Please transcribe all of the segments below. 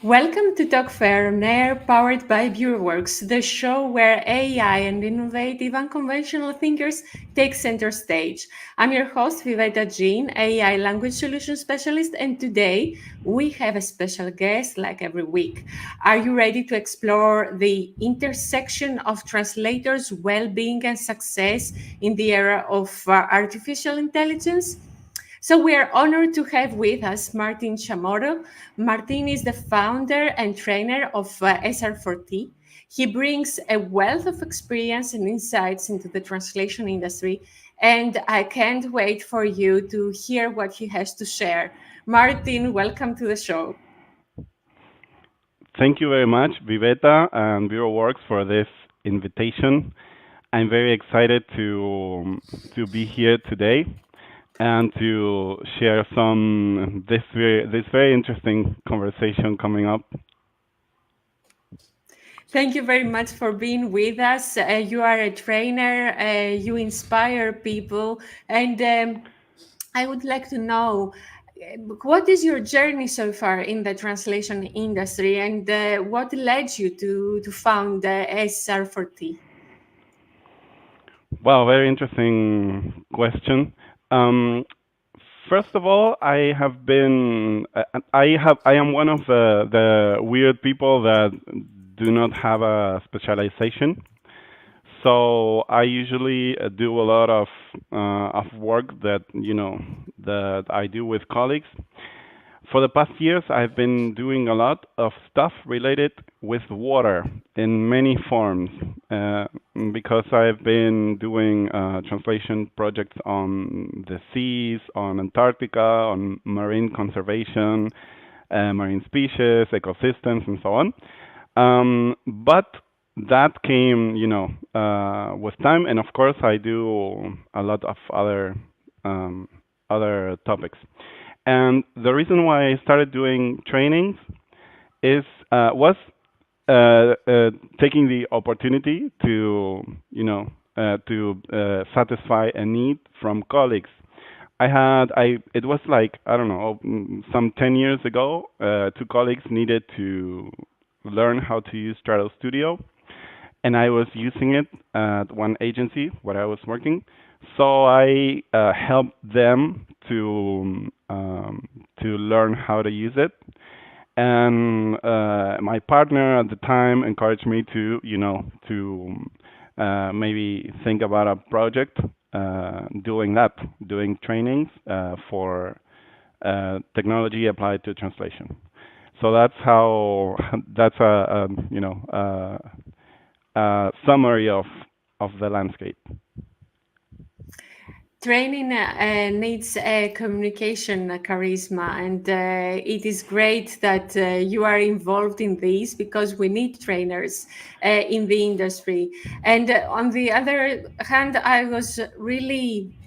Welcome to Talk Fair on Air, powered by BureauWorks, the show where AI and innovative unconventional thinkers take center stage. I'm your host, Viveta Jean, AI language solution specialist, and today we have a special guest like every week. Are you ready to explore the intersection of translators' well being and success in the era of artificial intelligence? So we are honored to have with us Martin Chamorro. Martin is the founder and trainer of SR4T. He brings a wealth of experience and insights into the translation industry, and I can't wait for you to hear what he has to share. Martin, welcome to the show. Thank you very much, Viveta and Bureau Works, for this invitation. I'm very excited to be here today and to share some this very interesting conversation coming up. Thank you very much for being with us. You are a trainer, you inspire people, and I would like to know what is your journey so far in the translation industry and what led you to found SR4T? Well, very interesting question. Um, First of all, I am one of the weird people that do not have a specialization. So I usually do a lot of work that that I do with colleagues. For the past years, I've been doing a lot of stuff related with water in many forms, because I've been doing translation projects on the seas, on Antarctica, on marine conservation, marine species, ecosystems, and so on. But that came, with time, and of course, I do a lot of um, other topics. And the reason why I started doing trainings is was taking the opportunity to satisfy a need from colleagues. I it was like, I don't know, some 10 years ago. Two colleagues needed to learn how to use Straddle Studio, and I was using it at one agency where I was working. So I helped them to learn how to use it, and my partner at the time encouraged me to maybe think about a project doing that, doing trainings for technology applied to translation. So that's how that's a summary of the landscape. Training needs communication charisma, and it is great that you are involved in this because we need trainers in the industry. And on the other hand, I was really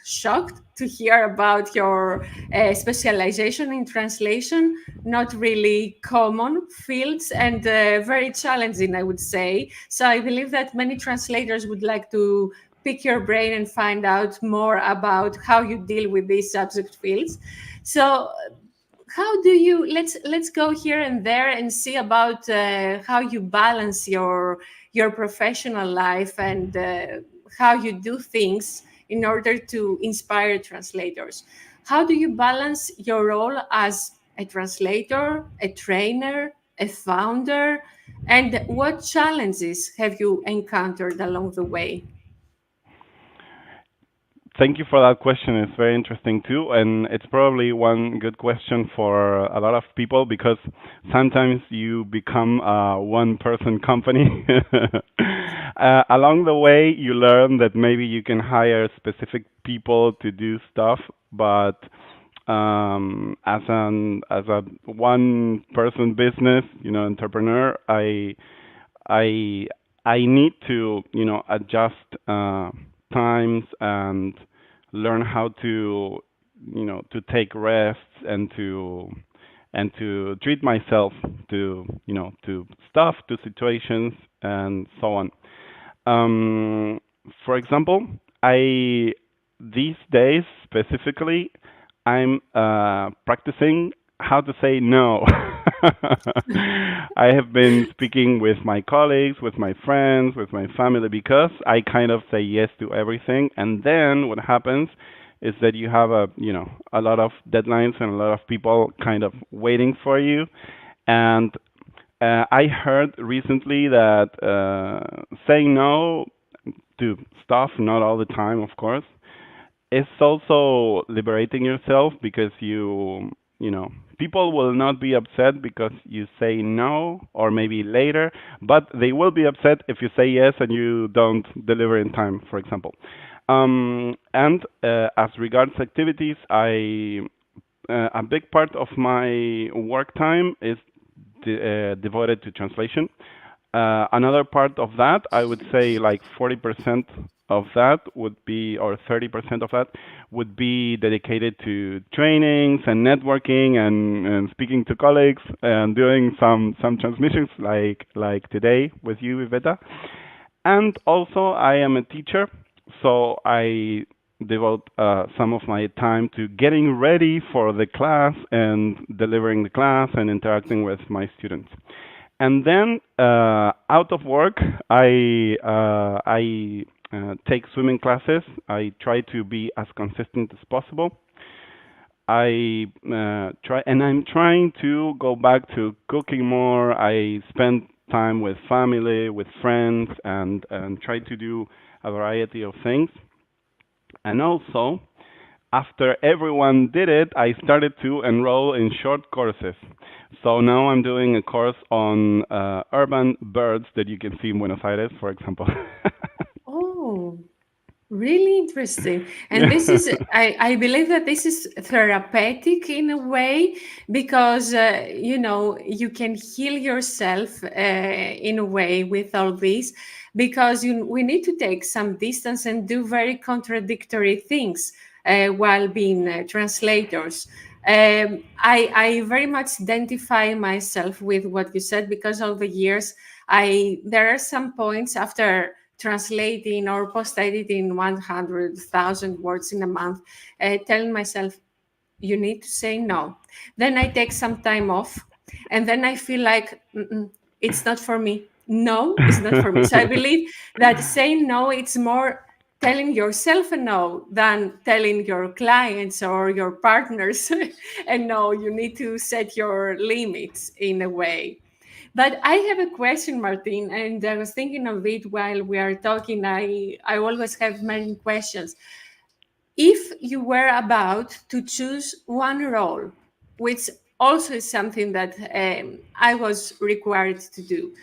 shocked to hear about your specialization in translation, not really common fields and very challenging, I would say. So I believe that many translators would like to pick your brain and find out more about how you deal with these subject fields. So how do you let's go here and there and see about how you balance your professional life and how you do things in order to inspire translators. How do you balance your role as a translator, a trainer, a founder, and what challenges have you encountered along the way? Thank you for that question. It's very interesting too, and it's probably one good question for a lot of people because sometimes you become a one-person company. Along the way, you learn that maybe you can hire specific people to do stuff, but as a one-person business, entrepreneur, I I need to adjust times and learn how to take rests and to treat myself to stuff, to situations, and so on. For example, I these days specifically I'm practicing how to say no. I have been speaking with my colleagues, with my friends, with my family because I kind of say yes to everything. And then what happens is that you have a lot of deadlines and a lot of people kind of waiting for you. And I heard recently that saying no to stuff, not all the time, of course, it's also liberating yourself because you know people will not be upset because you say no or maybe later, but they will be upset if you say yes and you don't deliver in time, for example. And as regards activities, I a big part of my work time is devoted to translation. Another part of that, I would say like 40% of that would be, or 30% of that would be dedicated to trainings and networking and speaking to colleagues and doing some transmissions like today with you, Iveta. And also, I am a teacher, so I devote some of my time to getting ready for the class and delivering the class and interacting with my students. And then out of work, I take swimming classes. I try to be as consistent as possible. I'm trying to go back to cooking more. I spend time with family, with friends, and try to do a variety of things. And also, after everyone did it, I started to enroll in short courses. So now I'm doing a course on urban birds that you can see in Buenos Aires, for example. Oh, really interesting. And this Yeah. is, I believe that this is therapeutic in a way because, you can heal yourself in a way with all this because we need to take some distance and do very contradictory things while being translators. I very much identify myself with what you said because over the years, there are some points after translating or post editing 100,000 words in a month, telling myself, you need to say no. Then I take some time off, and then I feel like, "Mm-mm, it's not for me. No, it's not for me." So I believe that saying no, it's more telling yourself a no than telling your clients or your partners and no. You need to set your limits in a way. But I have a question, Martin, and I was thinking of it while we are talking. I always have many questions. If you were about to choose one role, which also is something that I was required to do,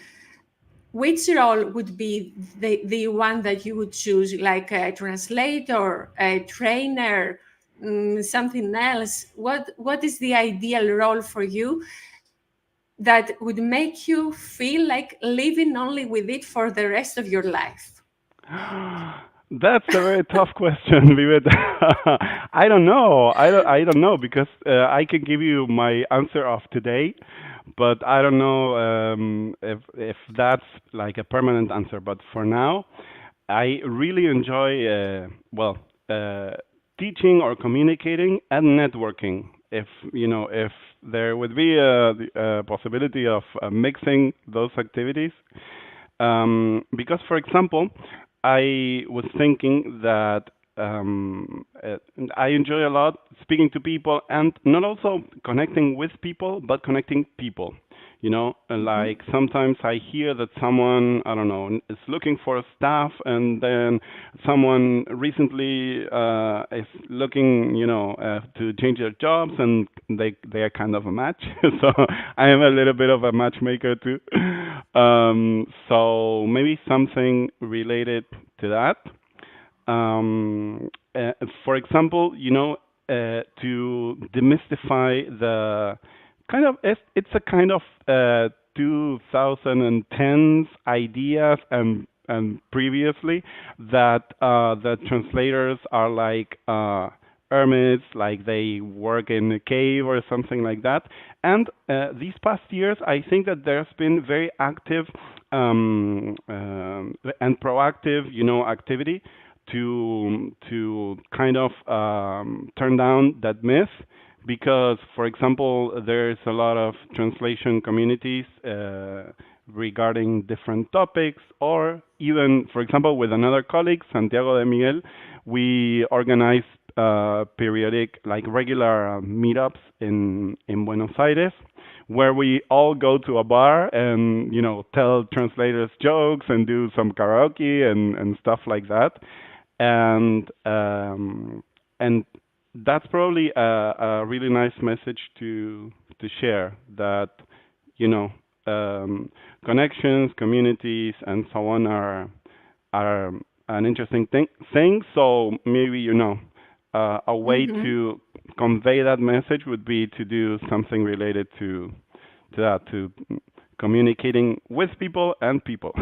which role would be the one that you would choose, like a translator, a trainer, something else? What is the ideal role for you that would make you feel like living only with it for the rest of your life? That's a very tough question, Vivet. I don't know. I don't know because I can give you my answer of today, but I don't know if that's like a permanent answer. But for now, I really enjoy uh, teaching or communicating and networking. If there would be a possibility of mixing those activities, because, for example, I was thinking that I enjoy a lot speaking to people and not also connecting with people, but connecting people. Mhm. Like sometimes I hear that someone, I don't know, is looking for staff, and then someone recently is looking, to change their jobs, and they are kind of a match. So I am a little bit of a matchmaker too. So maybe something related to that. For example, to demystify the it's a kind of 2010s ideas and previously that the translators are like hermits, like they work in a cave or something like that. And these past years, I think that there's been very active and proactive, activity to kind of turn down that myth because, for example, there's a lot of translation communities regarding different topics, or even, for example, with another colleague, Santiago de Miguel, we organize periodic, like regular meetups in Buenos Aires, where we all go to a bar and tell translators jokes and do some karaoke and stuff like that, and that's probably a really nice message to share, that you know connections, communities, and so on are an interesting thing. So maybe a way Hmm. to convey that message would be to do something related to that, to communicating with people and people.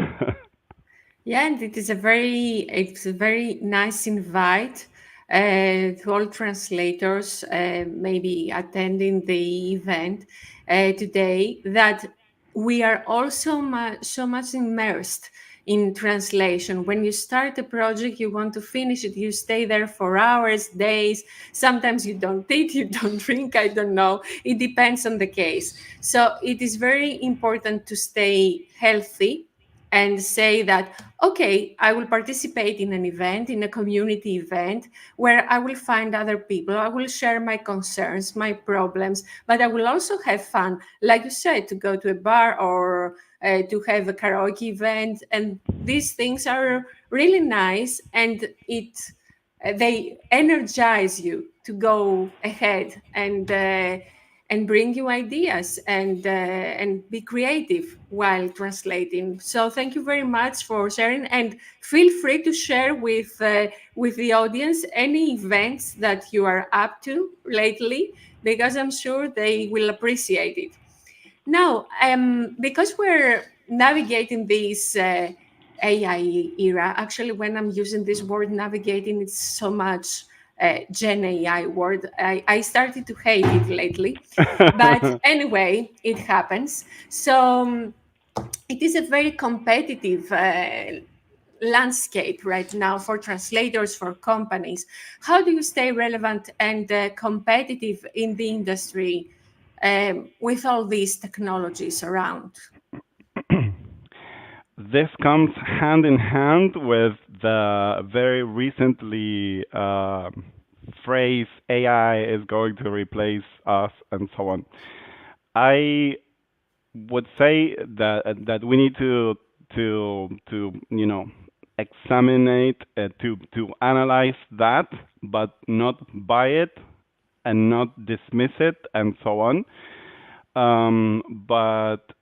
Yeah, and it's a very nice invite to all translators, maybe attending the event today. That we are also so much immersed in translation. When you start a project, you want to finish it. You stay there for hours, days. Sometimes you don't eat, you don't drink. I don't know. It depends on the case. So it is very important to stay healthy and say that, okay, I will participate in an event, in a community event, where I will find other people. I will share my concerns, my problems, but I will also have fun. Like you said, to go to a bar or to have a karaoke event. And these things are really nice, and they energize you to go ahead and bring you ideas and be creative while translating. So thank you very much for sharing, and feel free to share with the audience any events that you are up to lately, because I'm sure they will appreciate it. Now, because we're navigating this AI era, actually, when I'm using this word navigating, it's so much Gen AI word. I started to hate it lately. But anyway, it happens. So it is a very competitive landscape right now for translators, for companies. How do you stay relevant and competitive in the industry with all these technologies around? This comes hand in hand with the very recently phrase AI is going to replace us and so on. I would say that we need to examine to analyze that, but not buy it and not dismiss it and so on. But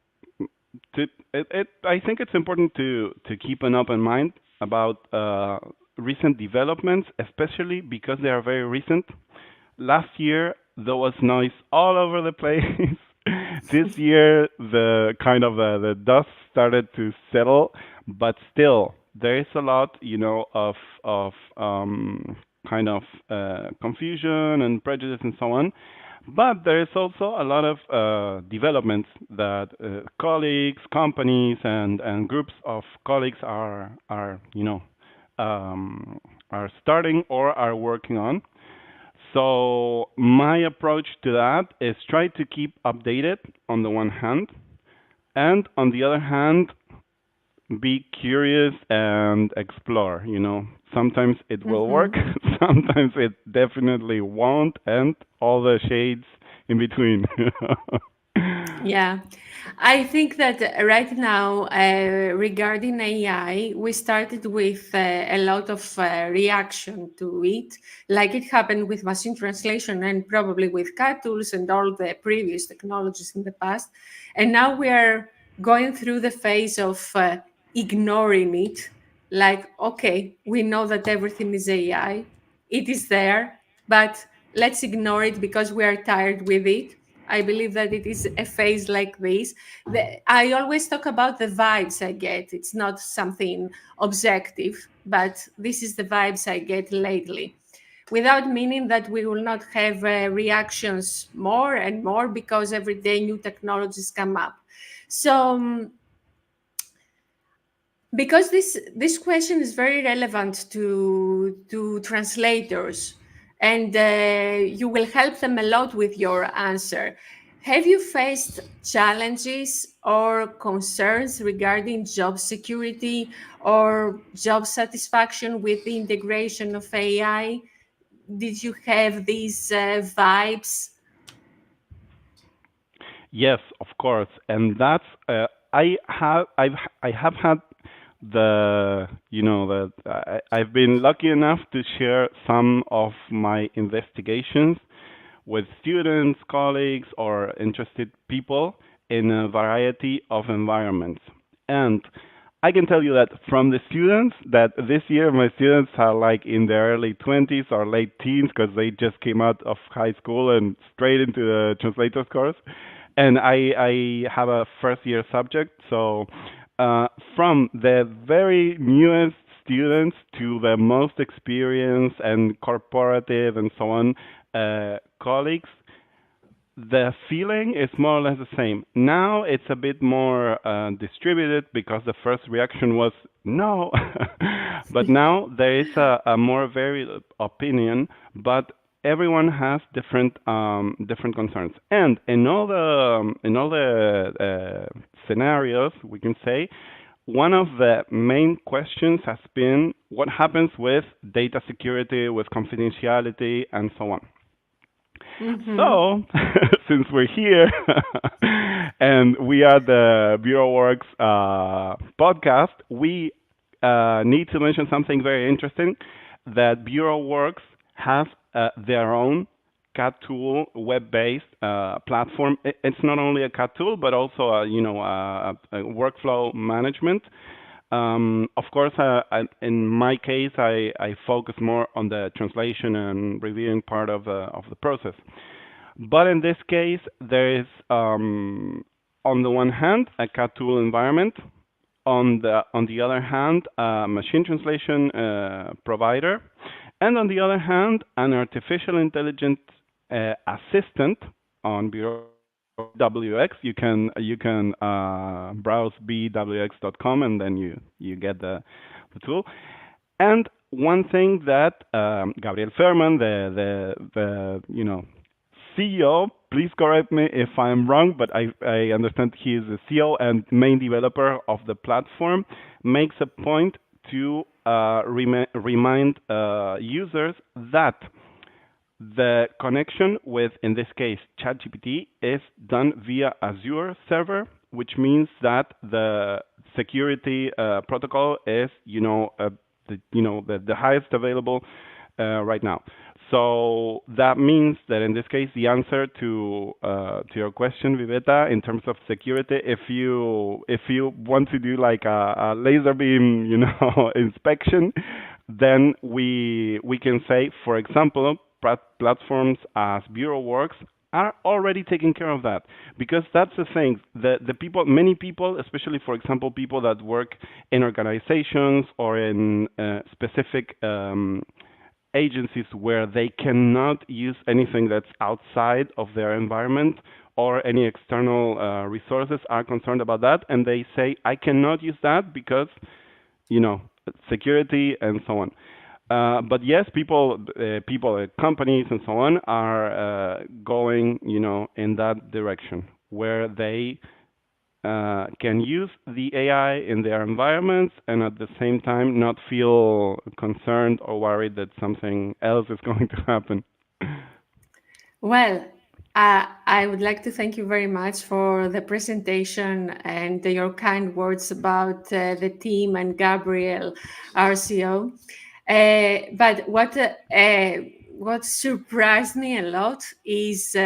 I think it's important to keep an open mind about recent developments, especially because they are very recent. Last year there was noise all over the place. This year the the dust started to settle, but still there is a lot, of kind of confusion and prejudice and so on. But there is also a lot of developments that colleagues, companies, and groups of colleagues are starting or are working on. So my approach to that is try to keep updated on the one hand, and on the other hand, be curious and explore. Sometimes it will work, Mhm. sometimes it definitely won't, and all the shades in between. Yeah, I think that right now, regarding AI, we started with a lot of reaction to it, like it happened with machine translation and probably with CAT tools and all the previous technologies in the past. And now we are going through the phase of ignoring it. Like, okay, we know that everything is AI, it is there, but let's ignore it because we are tired with it. I believe that it is a phase like this. I always talk about the vibes I get. It's not something objective, but this is the vibes I get lately. Without meaning that we will not have reactions more and more, because every day new technologies come up. So, because this question is very relevant to translators, and you will help them a lot with your answer. Have you faced challenges or concerns regarding job security or job satisfaction with the integration of AI? Did you have these vibes? Yes, of course, and that's I have had the that I've been lucky enough to share some of my investigations with students, colleagues, or interested people in a variety of environments. And I can tell you that from the students, that this year my students are like in their early 20s or late teens because they just came out of high school and straight into the translators course. And I have a first year subject, so from the very newest students to the most experienced and corporative and so on colleagues, the feeling is more or less the same. Now it's a bit more distributed because the first reaction was no, but now there is a more varied opinion, but everyone has different concerns. And in all the scenarios, we can say one of the main questions has been what happens with data security, with confidentiality, and so on. Mm-hmm. So, since we're here and we are the Bureau Works podcast, we need to mention something very interesting, that Bureau Works has their own CAD tool, web-based platform. It's not only a CAD tool, but also a workflow management. Of course, in my case, I focus more on the translation and reviewing part of the process. But in this case, there is on the one hand a CAD tool environment, on the other hand a machine translation provider, and on the other hand an artificial intelligence assistant on Bureau Works, BWX. You can browse bwx.com and then you get the tool. And one thing that Gabriel Furman, the CEO, please correct me if I'm wrong, but I understand he is the CEO and main developer of the platform, makes a point to remind users that the connection with, in this case, ChatGPT is done via Azure server, which means that the security protocol is, the highest available right now. So that means that in this case, the answer to your question, Viveta, in terms of security, if you want to do like a laser beam, inspection, then we can say, for example, platforms as Bureau Works are already taking care of that, because that's the thing. The people, many people, especially for example people that work in organizations or in specific agencies where they cannot use anything that's outside of their environment or any external resources, are concerned about that, and they say I cannot use that because you know security and so on. But yes, companies and so on are going, in that direction where they can use the AI in their environments and at the same time not feel concerned or worried that something else is going to happen. Well, I would like to thank you very much for the presentation and your kind words about the team and Gabriel, RCO. But what surprised me a lot is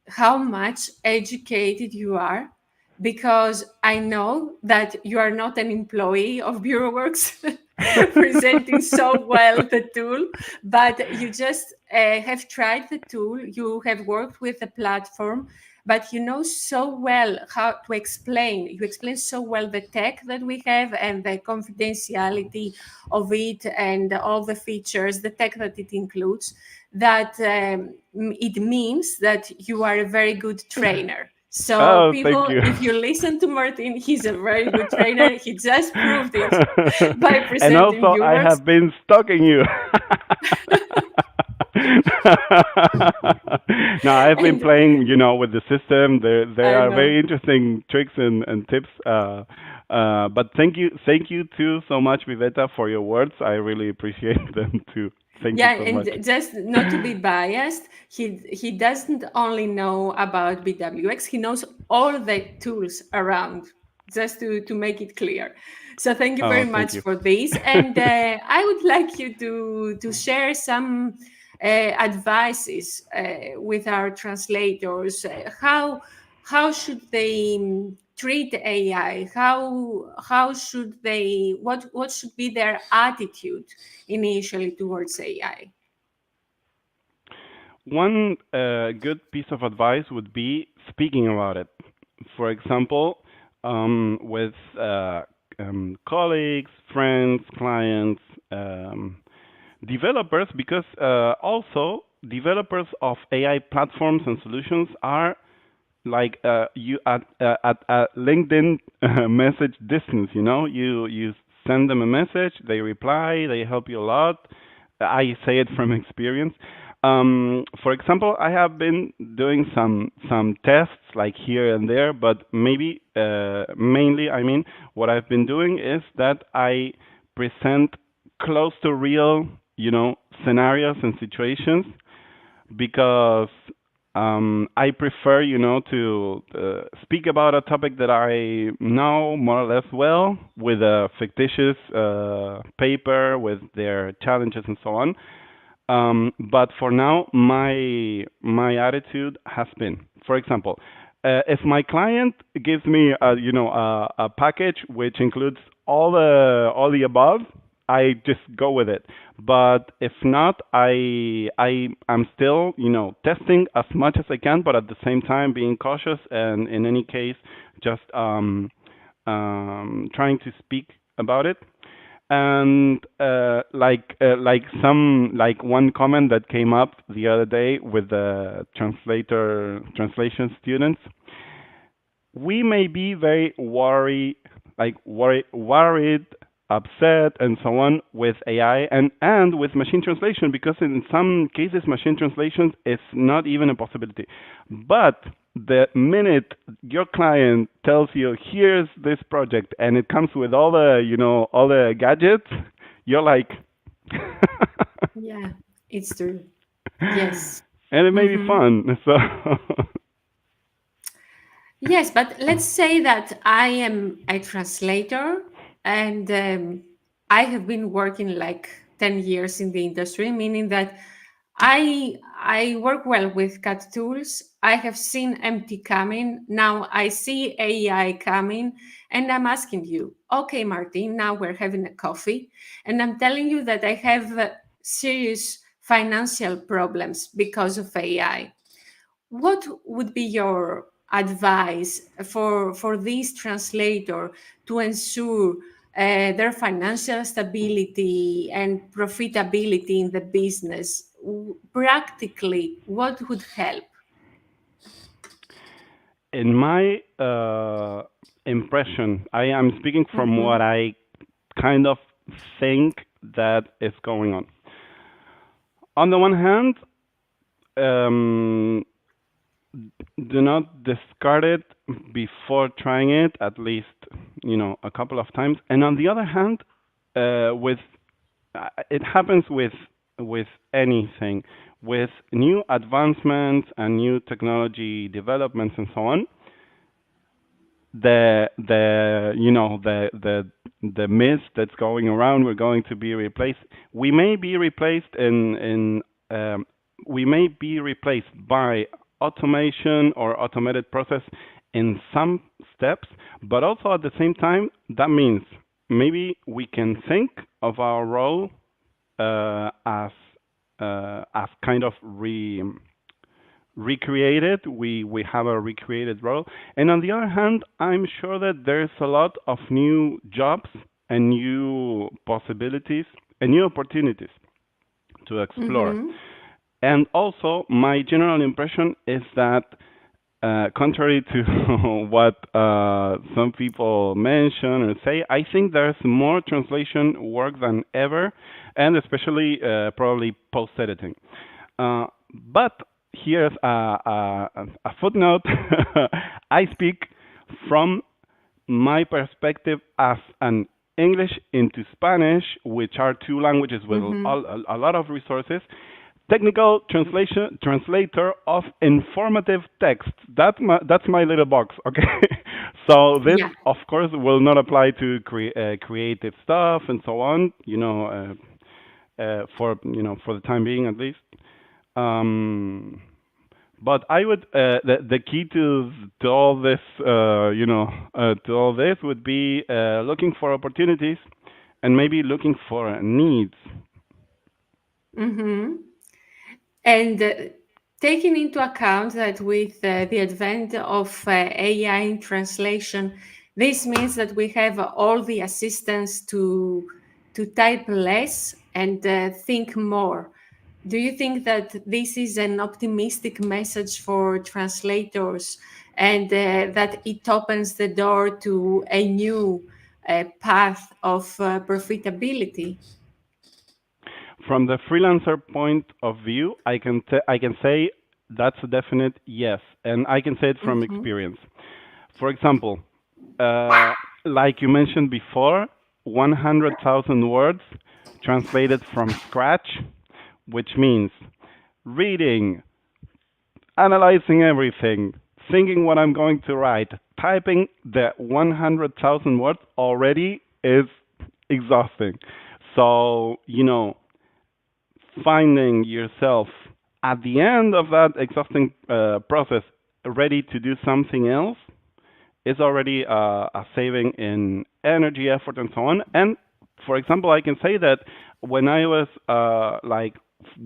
how much educated you are, because I know that you are not an employee of BureauWorks presenting so well the tool, but you just have tried the tool, you have worked with the platform, but you know so well how to explain. You explain so well the tech that we have and the confidentiality of it and all the features, the tech that it includes, that it means that you are a very good trainer. So, Oh, thank people, you. if you listen to Martin, he's a very good trainer. He just proved it by And presenting also, I viewers. have been stalking you. No, I've been And playing, with the system. There I are know. very interesting tricks and tips. But thank you too so much, Viveta, for your words. I really appreciate them too. Thank you Yeah, so much. and just not to be biased, he doesn't only know about BWX, he knows all the tools around, just to make it clear. So thank you Oh, very thank much you. for this. And I would like you to share some advices with our translators. How should they treat AI? How should they what should be their attitude initially towards AI? One good piece of advice would be speaking about it. For example, with colleagues, friends, clients, um, developers, because also developers of AI platforms and solutions are like you at LinkedIn message distance. You send them a message, they reply, they help you a lot. I say it from experience. For example, I have been doing some tests like here and there, but maybe mainly, I mean, what I've been doing is that I present close to real, scenarios and situations because I prefer, to speak about a topic that I know more or less well with a fictitious paper with their challenges and so on. But for now, my attitude has been, for example, if my client gives me a package which includes all the above, I just go with it. But if not, I am still testing as much as I can, but at the same time being cautious and in any case just trying to speak about it. And like one comment that came up the other day with the translation students, we may be very worried, upset, and so on with AI and with machine translation because in some cases machine translation is not even a possibility. But the minute your client tells you, "Here's this project," and it comes with all the gadgets, you're like, Yeah, it's true. Yes. and it may be Hmm. fun. So Yes, but let's say that I am a translator and I have been working like 10 years in the industry, meaning that I work well with CAT tools. I have seen MT coming. Now I see AI coming, and I'm asking you, okay, Martin, now we're having a coffee, and I'm telling you that I have serious financial problems because of AI. What would be your advice for this translator to ensure their financial stability and profitability in the business? Practically, what would help? in my impression, I am speaking from what Mhm. I kind of think that is going on. On the one hand, um, do not discard it before trying it at least a couple of times. And on the other hand, with it happens with anything, with new advancements and new technology developments and so on. The myth that's going around, we're going to be replaced. We may be replaced um, we may be replaced by automation or automated process in some steps, but also at the same time that means maybe we can think of our role as kind of recreated. We have a recreated role, and on the other hand, I'm sure that there's a lot of new jobs and new possibilities and new opportunities to explore. Mhm. And also, my general impression is that, contrary to what some people mention or say, I think there's more translation work than ever, and especially probably post editing. But here's a footnote. I speak from my perspective as an English into Spanish, which are two languages with Mm-hmm. a lot of resources. Technical translator of informative text. That's my little box. Okay, so this Yeah. of course will not apply to creative stuff and so on. For for the time being at least. Um, but I would the key to all this to all this would be looking for opportunities and maybe looking for needs. Mm-hmm. And taking into account that with the advent of AI in translation, this means that we have all the assistance to type less and think more. Do you think that this is an optimistic message for translators and that it opens the door to a new path of profitability? From the freelancer point of view, I can say that's a definite yes, and I can say it from Mm-hmm. experience. For example, uh, like you mentioned before, 100,000 words translated from scratch, which means reading, analyzing everything, thinking what I'm going to write, typing the 100,000 words already is exhausting. So, finding yourself at the end of that exhausting process ready to do something else is already a saving in energy, effort, and so on. And for example, I can say that when I was like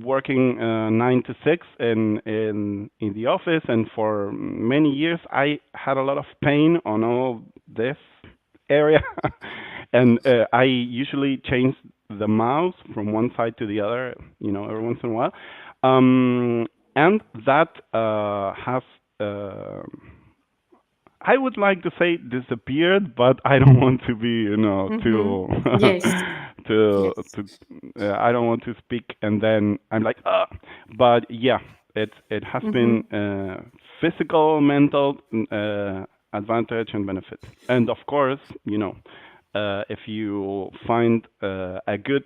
working 9 to 6 in the office, and for many years, I had a lot of pain on all this area, and I usually change the mouse from one side to the other, every once in a while, um, and that has. Uh, I would like to say disappeared, but I don't want to be, Mm-hmm. too, Yes. Yes. to. I don't want to speak and then I'm like, but yeah, it has been Mm-hmm. physical, mental advantage and benefit, and of course, if you find a good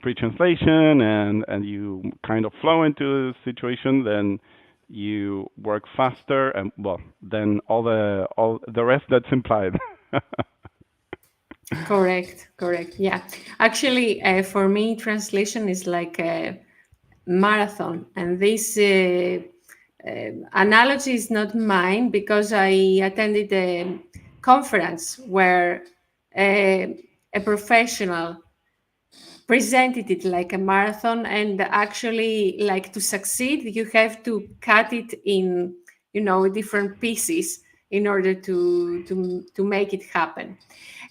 pre-translation and you kind of flow into the situation, then you work faster and well then all the rest that's implied. Correct, correct. Yeah. Actually, for me, translation is like a marathon. And this analogy is not mine because I attended a conference where a professional presented it like a marathon, and actually, like, to succeed you have to cut it in different pieces in order to make it happen.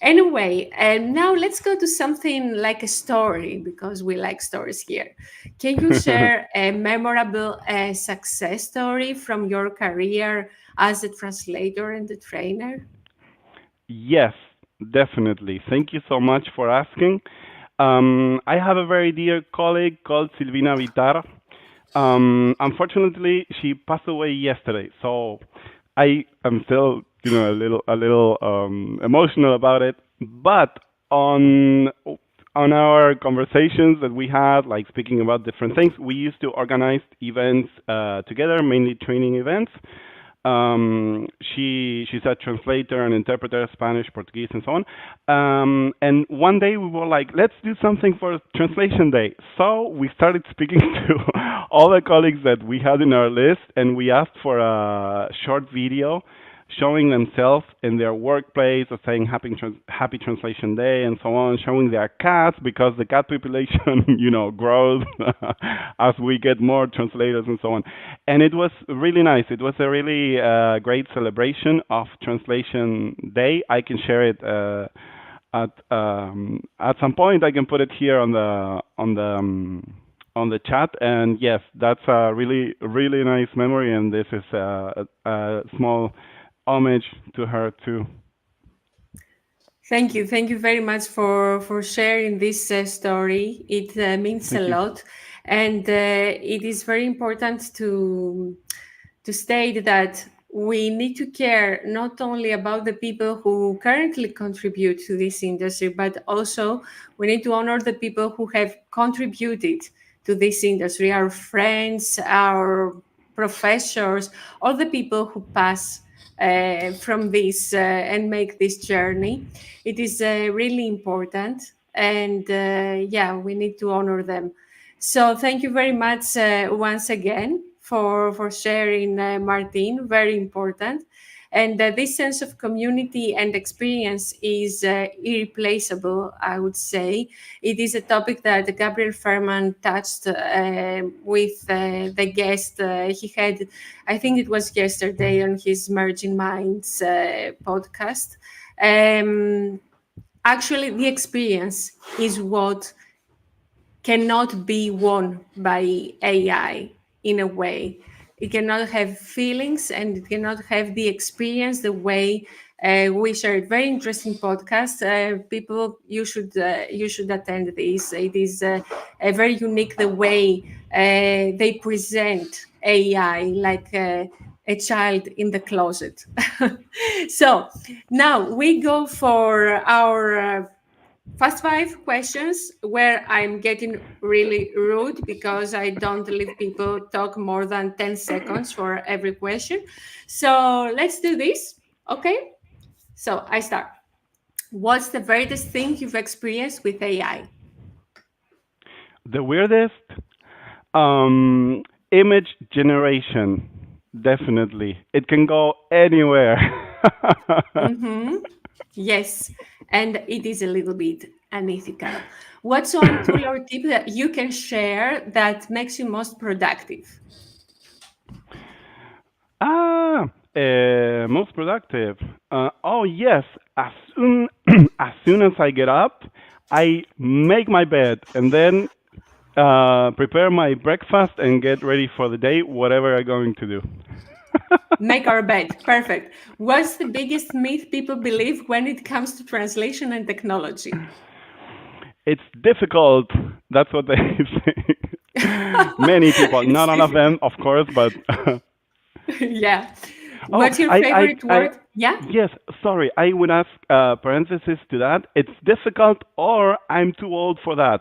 Anyway, and now let's go to something like a story, because we like stories here. Can you share a memorable success story from your career as a translator and a trainer? Yes, definitely. Thank you so much for asking. I have a very dear colleague called Silvina Vitar. Unfortunately, she passed away yesterday, so I am still, a little emotional about it. But on on our conversations that we had, like speaking about different things, we used to organize events together, mainly training events. She's a translator and interpreter, Spanish, Portuguese, and so on. And one day we were like, let's do something for Translation Day. So we started speaking to all the colleagues that we had in our list, and we asked for a short video showing themselves in their workplace or saying happy translation day and so on, showing their cats because the cat population, grows as we get more translators and so on. And it was really nice. It was a really great celebration of Translation Day. I can share it at some point. I can put it here on the chat. And yes, that's a really really nice memory. And this is a small homage to her too. Thank you very much for sharing this story. It means a Thank you. lot. And it is very important to state that we need to care not only about the people who currently contribute to this industry, but also we need to honor the people who have contributed to this industry, our friends, our professors, all the people who pass from this and make this journey. It is really important. And yeah, we need to honor them. So thank you very much once again for sharing, Martin. Very important. And this sense of community and experience is irreplaceable, I would say. It is a topic that Gabriel Furman touched with the guest he had, I think it was yesterday on his Merging Minds podcast. Um, Actually, the experience is what cannot be won by AI in a way. It cannot have feelings and it cannot have the experience the way we shared. Very interesting podcast. People, you should attend this. It is very unique the way they present AI like a child in the closet. So now we go for our fast five questions where I'm getting really rude because I don't leave people talk more than 10 seconds for every question. So let's do this. Okay. So I start. What's the weirdest thing you've experienced with AI? The weirdest um, image generation. Definitely, it can go anywhere. Mm-hmm. Yes. And it is a little bit unethical. What's one tool or tip that you can share that makes you most productive? Ah, most productive. Oh yes, as soon as soon as I get up, I make my bed and then prepare my breakfast and get ready for the day, whatever I'm going to do. Make our bed. Perfect. What's the biggest myth people believe when it comes to translation and technology? It's difficult. That's what they say. Many people, It's not all of difficult. them, of course, but Yeah. oh, What's your favorite word? Yeah. yes, sorry, I would ask parenthesis to that. It's difficult, or I'm too old for that.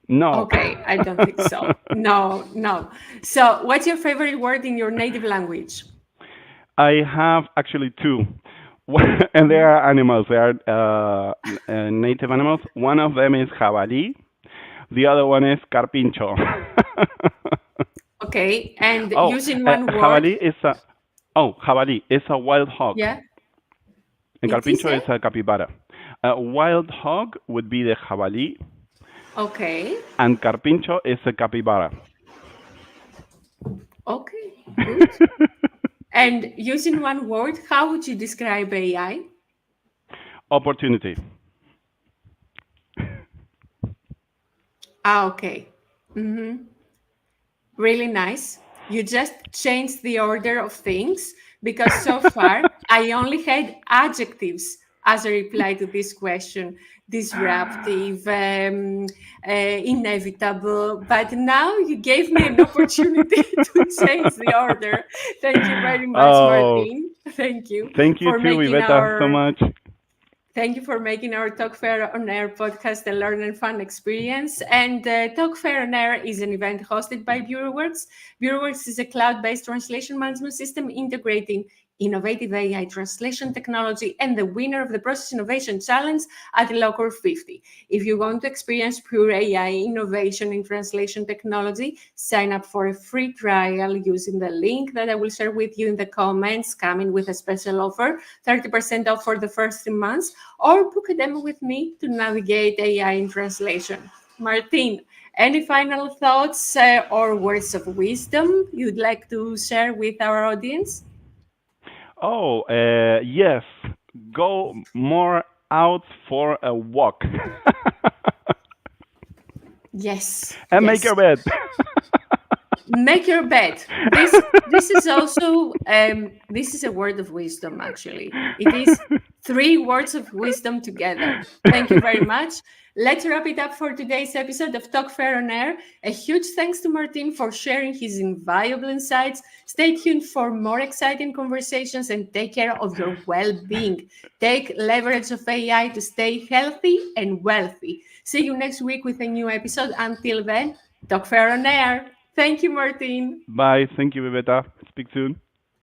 No. Okay, I don't think so. No, no. So, what's your favorite word in your native language? I have actually two, and they Mhm. are animals. They are native animals. One of them is jabalí. The other one is carpincho. Okay, and Oh, using one word. jabalí is a jabalí is a wild hog, Yeah, and it is carpincho a. is a capybara. A wild hog would be the jabalí, Okay, and carpincho is a capybara. okay, good. And using one word, how would you describe AI? Opportunity. Ah, okay. Really nice. You just changed the order of things because so far I only had adjectives as a reply to this question: disruptive, inevitable. But now you gave me an opportunity to change the order. Thank you very much, Oh, Martin. Thank you thank you for too, making Iveta, so our much. Thank you for making our Talk Fair on Air podcast a learn and fun experience. And Talk Fair on Air is an event hosted by BureauWorks. BureauWorks is a cloud based translation management system integrating innovative AI translation technology and the winner of the Process Innovation Challenge at Locker 50. If you want to experience pure AI innovation in translation technology, sign up for a free trial using the link that I will share with you in the comments, coming with a special offer, 30% off for the first 3 months, or book a demo with me to navigate AI in translation. Martin, any final thoughts or words of wisdom you'd like to share with our audience? Oh, yes. Go more out for a walk Yes, and make yes. your bed. Make your bed. This is also this is a word of wisdom. Actually, it is Three words of wisdom together. Thank you very much. Let's wrap it up for today's episode of Talk Fair on Air. A huge thanks to Martin for sharing his invaluable insights. Stay tuned for more exciting conversations and take care of your well being. Take leverage of AI to stay healthy and wealthy. See you next week with a new episode. Until then, Talk Fair on Air. Thank you, Martin. Bye. Thank you, Viveta. Speak soon.